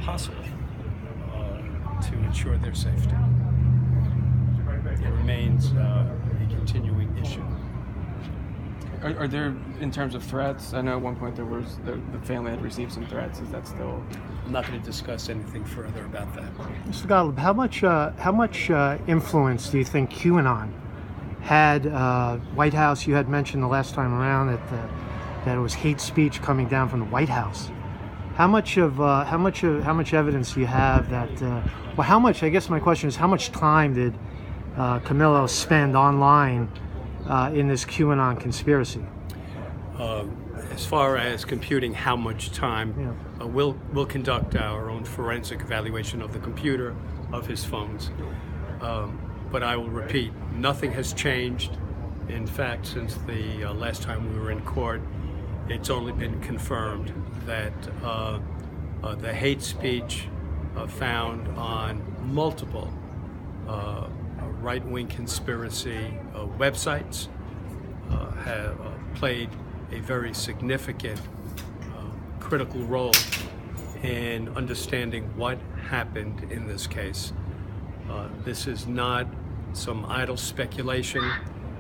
possible to ensure their safety. It remains a continuing issue. Are there, in terms of threats, I know at one point there was, the family had received some threats. Is that still? I'm not going to discuss anything further about that. Mr. Gottlieb, how much influence do you think QAnon had? White House, you had mentioned the last time around that it was hate speech coming down from the White House. How much evidence do you have that? Well, how much? I guess my question is, how much time did Camillo spend online in this QAnon conspiracy? As far as computing how much time, we'll conduct our own forensic evaluation of the computer, of his phones. But I will repeat, nothing has changed. In fact, since the last time we were in court, it's only been confirmed that the hate speech found on multiple right-wing conspiracy websites have played a very significant critical role in understanding what happened in this case. This is not some idle speculation.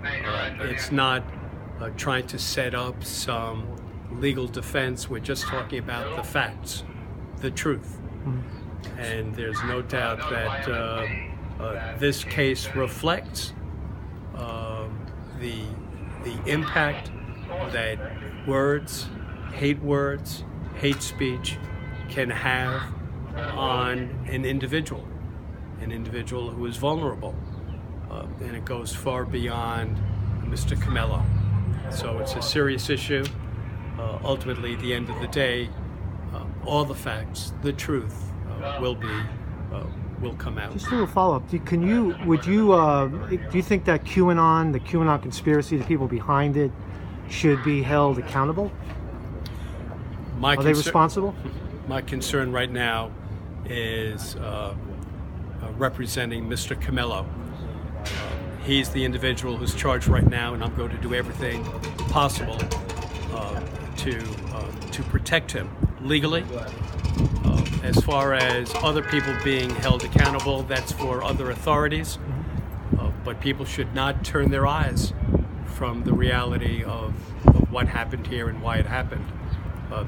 It's not trying to set up some legal defense. We're just talking about the facts, the truth. And there's no doubt that this case reflects the impact that hate speech can have on an individual who is vulnerable. And it goes far beyond Mr. Camillo. So it's a serious issue. Ultimately, at the end of the day, all the facts, the truth, will come out. Just a little follow-up. Do you think that QAnon, the QAnon conspiracy, the people behind it, should be held accountable? Are they responsible? My concern right now is representing Mr. Camillo. He's the individual who's charged right now, and I'm going to do everything possible to protect him legally. As far as other people being held accountable, that's for other authorities. But people should not turn their eyes from the reality of what happened here and why it happened.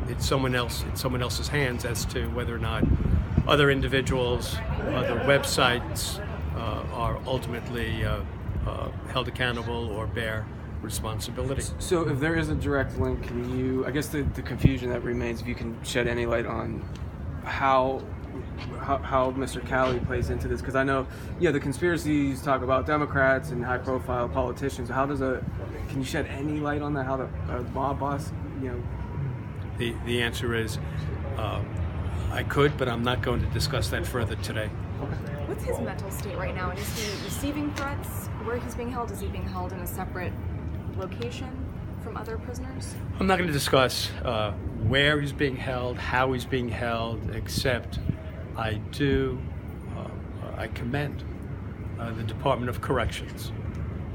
It's someone else's hands as to whether or not other individuals, other websites are ultimately held accountable or bear responsibility. So if there is a direct link, can you, I guess the confusion that remains, if you can shed any light on how Mr. Calley plays into this, because I know, the conspiracies talk about Democrats and high-profile politicians. Can you shed any light on that? How the mob boss, The answer is, I could, but I'm not going to discuss that further today. What's his mental state right now? Is he receiving threats? Where he's being held? Is he being held in a separate location from other prisoners? I'm not going to discuss where he's being held, how he's being held, except I commend the Department of Corrections.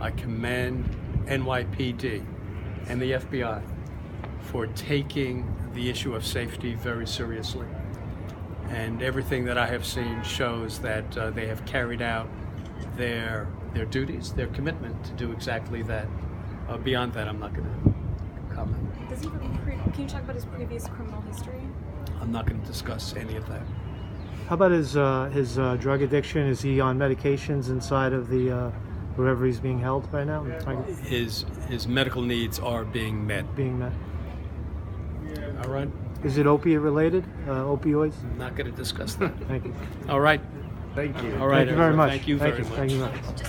I commend NYPD and the FBI for taking the issue of safety very seriously. And everything that I have seen shows that they have carried out their duties, their commitment to do exactly that. Beyond that, I'm not going to comment. Can you talk about his previous criminal history? I'm not going to discuss any of that. How about his drug addiction? Is he on medications inside of the wherever he's being held right now? His medical needs are being met. All right. Is it opiate related? Opioids? I'm not going to discuss that. Thank you. All right. Thank you. All right. Thank you very much. Thank you very much. Thank you very much.